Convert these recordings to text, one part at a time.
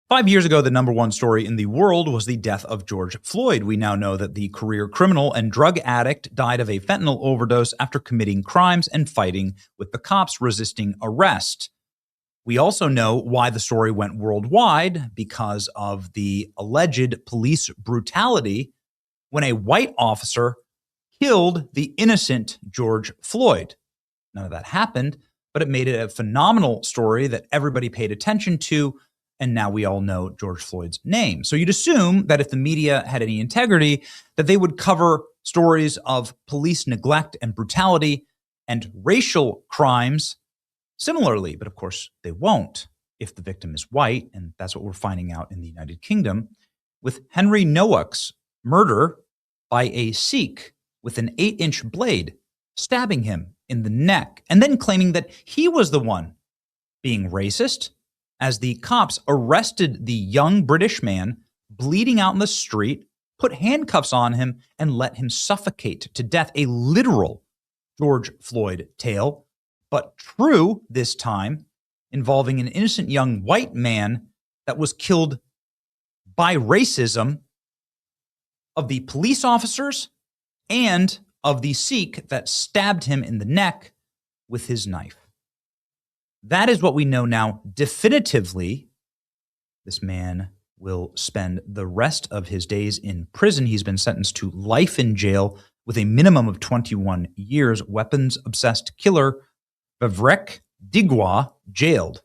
5 years ago, the #1 story in the world was the death of George Floyd. We now know that the career criminal and drug addict died of a fentanyl overdose after committing crimes and fighting with the cops resisting arrest. We also know why the story went worldwide, because of the alleged police brutality when a white officer killed the innocent George Floyd. None of that happened, but it made it a phenomenal story that everybody paid attention to, and now we all know George Floyd's name. So you'd assume that if the media had any integrity, that they would cover stories of police neglect and brutality and racial crimes similarly, but of course they won't if the victim is white, and that's what we're finding out in the United Kingdom with Henry Nowak's murder by a Sikh with an 8-inch blade, stabbing him in the neck, and then claiming that he was the one being racist as the cops arrested the young British man bleeding out in the street, put handcuffs on him, and let him suffocate to death. A literal George Floyd tale, but true this time, involving an innocent young white man that was killed by racism of the police officers and of the Sikh that stabbed him in the neck with his knife. That is what we know now definitively. This man will spend the rest of his days in prison. He's been sentenced to life in jail with a minimum of 21 years. Weapons-obsessed killer Vivek Digwa jailed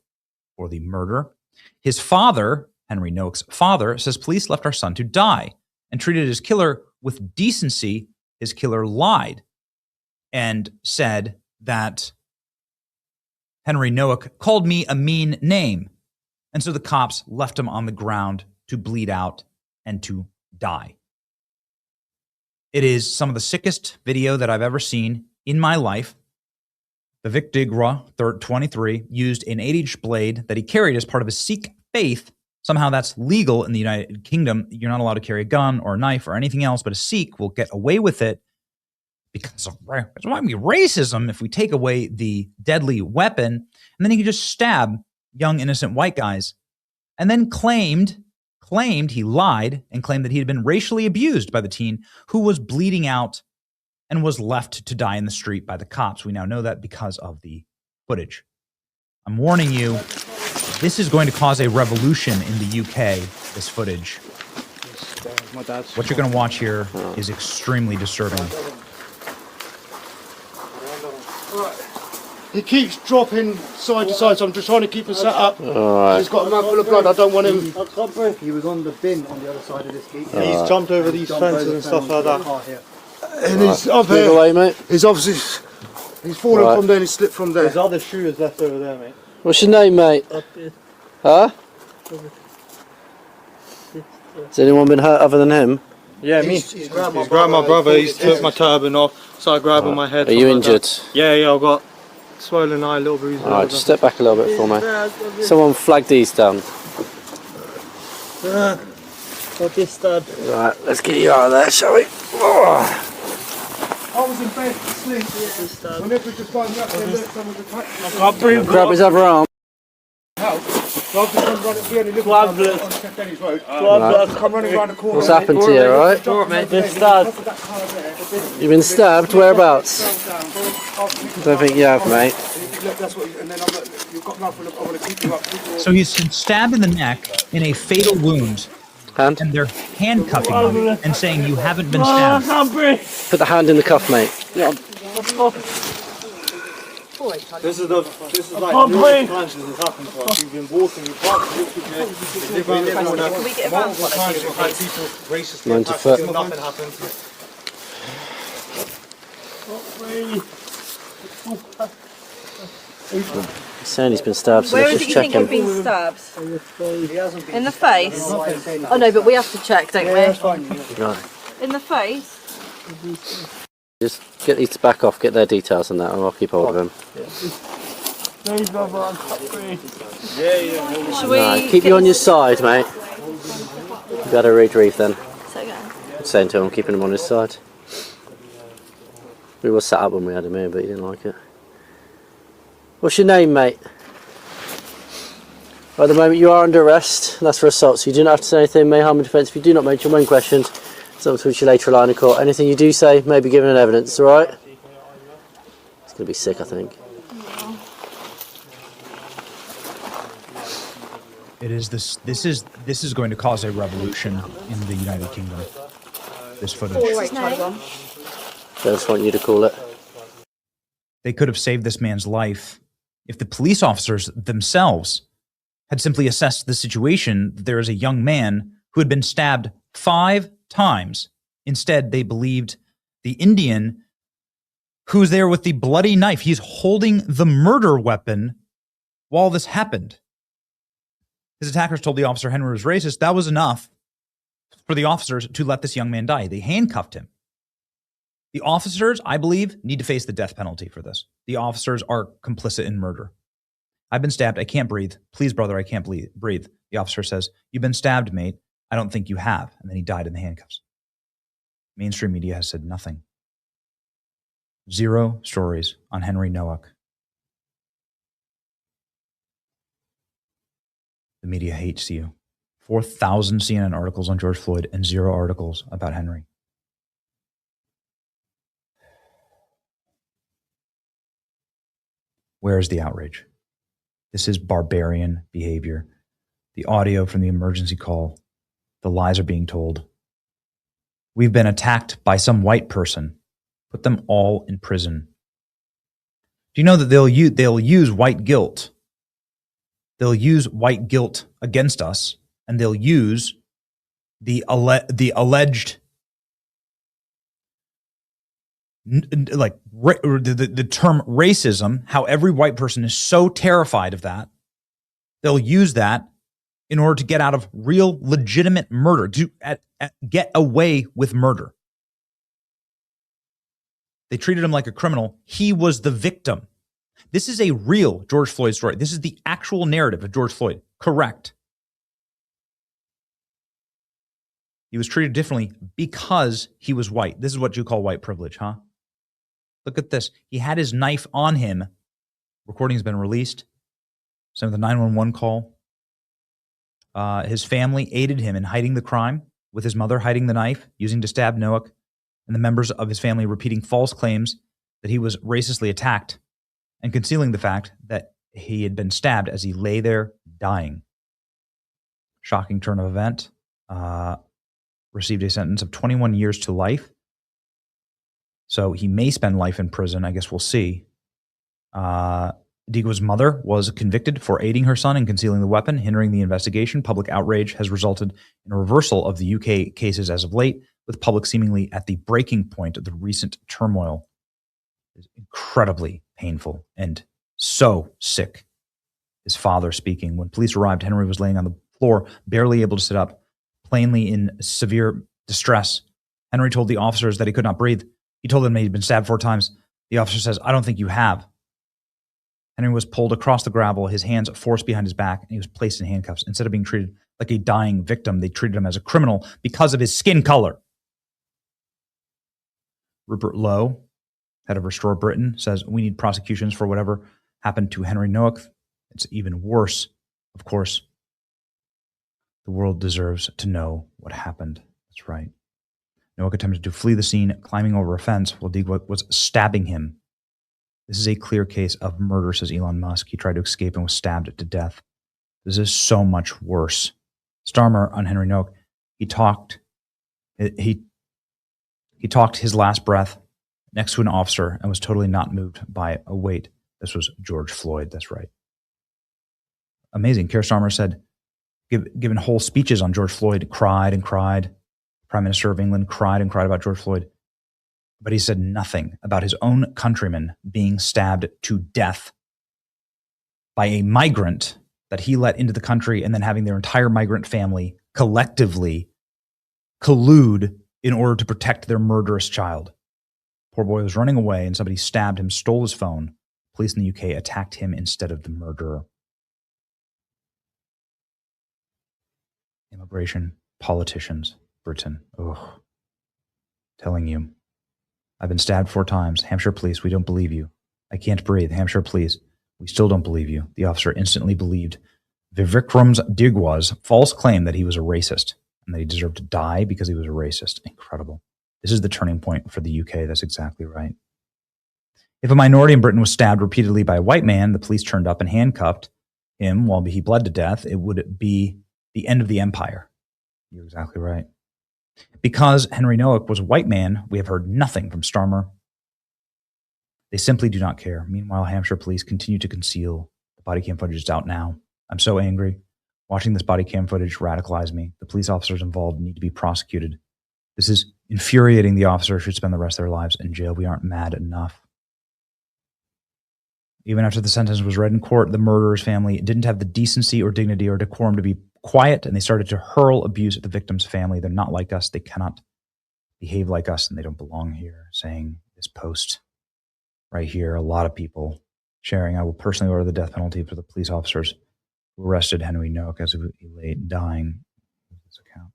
for the murder. His father, Henry Nowak's father, says police left our son to die and treated his killer with decency. His killer lied and said that Henry Nowak called me a mean name. And so the cops left him on the ground to bleed out and to die. It is some of the sickest video that I've ever seen in my life. Vivek Digwa, 23, used an 8-inch blade that he carried as part of his Sikh faith. Somehow that's legal in the United Kingdom. You're not allowed to carry a gun or a knife or anything else, but a Sikh will get away with it because it might be racism if we take away the deadly weapon, and then he could just stab young innocent white guys, and then claimed he lied and claimed that he had been racially abused by the teen who was bleeding out and was left to die in the street by the cops. We now know that because of the footage. I'm warning you, this is going to cause a revolution in the UK, this footage. What you're going to watch here is extremely disturbing. He keeps dropping side to side, so I'm just trying to keep him set up. Right. He's got a mouthful of blood, I don't want him... I can't breathe. He was on the bin on the other side of this gate. He's jumped over these fences and stuff like that. And he's Right. up here. Move away, mate. He's obviously... He's fallen from there and he slipped from there. His other shoe is left over there, mate. What's your name, mate? Huh? Has anyone been hurt other than him? Yeah, me. He's grabbed my brother, he's took my turban off, started grabbing my head. Are you injured? Yeah, I've got swollen eye, little bruises. Alright, just step back a little bit for me. Someone flag these down. Got this stabbed. Right, let's get you out of there, shall we? I was in bed asleep. Whenever we just find out there, look, someone's attacked me. I can't breathe. Grab his other arm. Come running around the corner. What's happened to you, alright? Been stabbed. You've been stabbed? Whereabouts? I don't think you have, mate. So he's been stabbed in the neck in a fatal wound, Hand? and they're handcuffing him and saying you haven't been stabbed. Put the hand in the cuff, mate. Yeah. This is like numerous times this has happened to us. We've been walking, we parked literally Can we get around one of we've had people racistly 90 attacked, foot. still nothing happened. He's saying he's been stabbed, so Where let's is it just you check think you've him. been stabbed? In the face? Oh no, but we have to check, don't we? Right. In the face? Just get these to back off, get their details and that, and I'll keep hold of him. Should we Right, keep you on your side, mate. You better retrieve then. Say again. I'm saying to him, I'm keeping him on his side. We were set up when we had him here, but he didn't like it. What's your name, mate? At the moment, you are under arrest. That's for assault, so you do not have to say anything. May harm in defence if you do not mention when questioned. Something to which you later rely in court. Anything you do say may be given in evidence. All right? It's going to be sick, I think. It is this. This is going to cause a revolution in the United Kingdom. This footage. I just want you to call it. They could have saved this man's life if the police officers themselves had simply assessed the situation. There is a young man who had been stabbed 5 times. Instead, they believed the Indian who's there with the bloody knife. He's holding the murder weapon while this happened. His attackers told the officer Henry was racist. That was enough for the officers to let this young man die. They handcuffed him. The officers, I believe, need to face the death penalty for this. The officers are complicit in murder. I've been stabbed. I can't breathe. Please, brother, I can't breathe. The officer says, you've been stabbed, mate. I don't think you have. And then he died in the handcuffs. Mainstream media has said nothing. 0 stories on Henry Nowak. The media hates you. 4,000 CNN articles on George Floyd and 0 articles about Henry. Where is the outrage? This is barbarian behavior. The audio from the emergency call, the lies are being told. We've been attacked by some white person. Put them all in prison. Do you know that they'll use white guilt? They'll use white guilt against us, and they'll use the alleged the term racism, how every white person is so terrified of that. They'll use that in order to get out of real legitimate murder, to get away with murder. They treated him like a criminal. He was the victim. This is a real George Floyd story. This is the actual narrative of George Floyd. Correct. He was treated differently because he was white. This is what you call white privilege, huh? Look at this. He had his knife on him. Recording has been released. Some of the 911 call. His family aided him in hiding the crime, with his mother hiding the knife, using to stab Nowak, and the members of his family repeating false claims that he was racistly attacked and concealing the fact that he had been stabbed as he lay there dying. Shocking turn of event. Received a sentence of 21 years to life. So he may spend life in prison. I guess we'll see. Digo's mother was convicted for aiding her son in concealing the weapon, hindering the investigation. Public outrage has resulted in a reversal of the UK cases as of late, with public seemingly at the breaking point of the recent turmoil. It's incredibly painful and so sick. His father speaking. When police arrived, Henry was laying on the floor, barely able to sit up, plainly in severe distress. Henry told the officers that he could not breathe. He told them that he'd been stabbed 4 times. The officer says, I don't think you have. Henry was pulled across the gravel, his hands forced behind his back, and he was placed in handcuffs. Instead of being treated like a dying victim, they treated him as a criminal because of his skin color. Rupert Lowe, head of Restore Britain, says, we need prosecutions for whatever happened to Henry Nowak. It's even worse, of course. The world deserves to know what happened. That's right. Nowak attempted to flee the scene, climbing over a fence while Digwa was stabbing him. This is a clear case of murder, says Elon Musk. He tried to escape and was stabbed to death. This is so much worse. Starmer on Henry Nowak, he talked his last breath next to an officer and was totally not moved by a weight. This was George Floyd. That's right. Amazing. Keir Starmer said, given whole speeches on George Floyd, cried and cried. Prime Minister of England cried and cried about George Floyd. But he said nothing about his own countrymen being stabbed to death by a migrant that he let into the country, and then having their entire migrant family collectively collude in order to protect their murderous child. Poor boy was running away and somebody stabbed him, stole his phone. Police in the UK attacked him instead of the murderer. Immigration, politicians, Britain. Ugh. Telling you. I've been stabbed 4 times. Hampshire police, we don't believe you. I can't breathe. Hampshire police, we still don't believe you. The officer instantly believed Vikram's Digwa's false claim that he was a racist and that he deserved to die because he was a racist. Incredible. This is the turning point for the UK. That's exactly right. If a minority in Britain was stabbed repeatedly by a white man, the police turned up and handcuffed him while he bled to death, it would be the end of the empire. You're exactly right. Because Henry Nowak was a white man, we have heard nothing from Starmer. They simply do not care. Meanwhile, Hampshire police continue to conceal. The body cam footage is out now. I'm so angry. Watching this body cam footage radicalized me. The police officers involved need to be prosecuted. This is infuriating. The officers should spend the rest of their lives in jail. We aren't mad enough. Even after the sentence was read in court, the murderer's family didn't have the decency or dignity or decorum to be quiet, and they started to hurl abuse at the victim's family. They're not like us. They cannot behave like us, and they don't belong here. Saying this post right here, a lot of people sharing, I will personally order the death penalty for the police officers who arrested Henry Nowak as he lay dying. This account.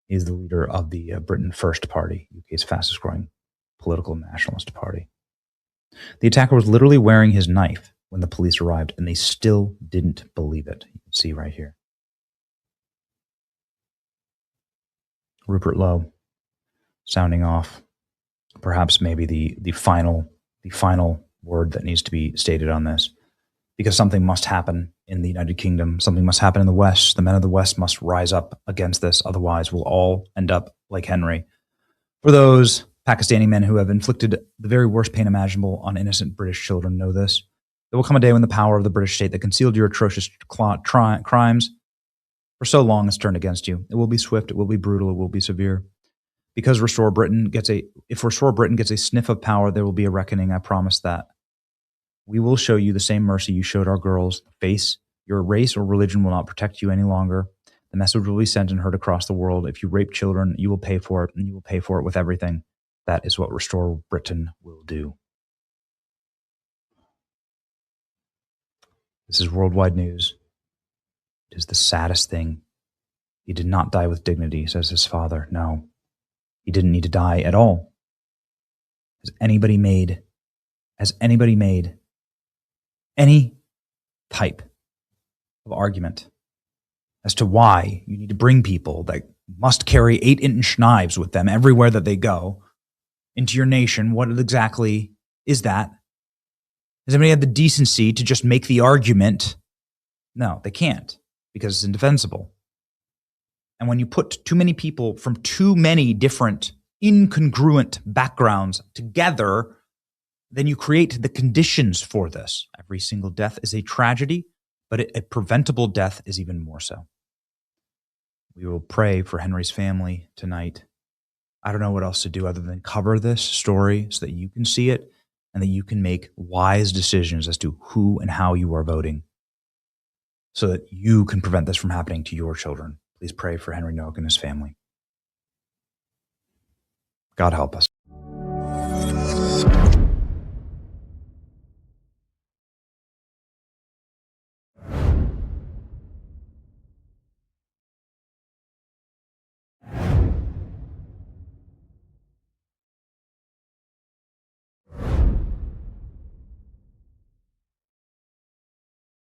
He is the leader of the Britain First Party, UK's fastest growing political nationalist party. The attacker was literally wearing his knife when the police arrived, and they still didn't believe it. You can see right here. Rupert Lowe sounding off. Perhaps maybe the final word that needs to be stated on this, because something must happen in the United Kingdom. Something must happen in the West. The men of the West must rise up against this. Otherwise, we'll all end up like Henry. For those Pakistani men who have inflicted the very worst pain imaginable on innocent British children know this. There will come a day when the power of the British state that concealed your atrocious crimes for so long has turned against you. It will be swift, it will be brutal, it will be severe. Because if Restore Britain gets a sniff of power, there will be a reckoning, I promise that. We will show you the same mercy you showed our girls. Your race or religion will not protect you any longer. The message will be sent and heard across the world. If you rape children, you will pay for it, and you will pay for it with everything. That is what Restore Britain will do. This is worldwide news. It is the saddest thing. He did not die with dignity, says his father. No, he didn't need to die at all. Has anybody made any type of argument as to why you need to bring people that must carry 8-inch knives with them everywhere that they go into your nation? What exactly is that? Has anybody had the decency to just make the argument? No, they can't, because it's indefensible. And when you put too many people from too many different incongruent backgrounds together, then you create the conditions for this. Every single death is a tragedy, but a preventable death is even more so. We will pray for Henry's family tonight. I don't know what else to do other than cover this story so that you can see it and that you can make wise decisions as to who and how you are voting so that you can prevent this from happening to your children. Please pray for Henry Nowak and his family. God help us.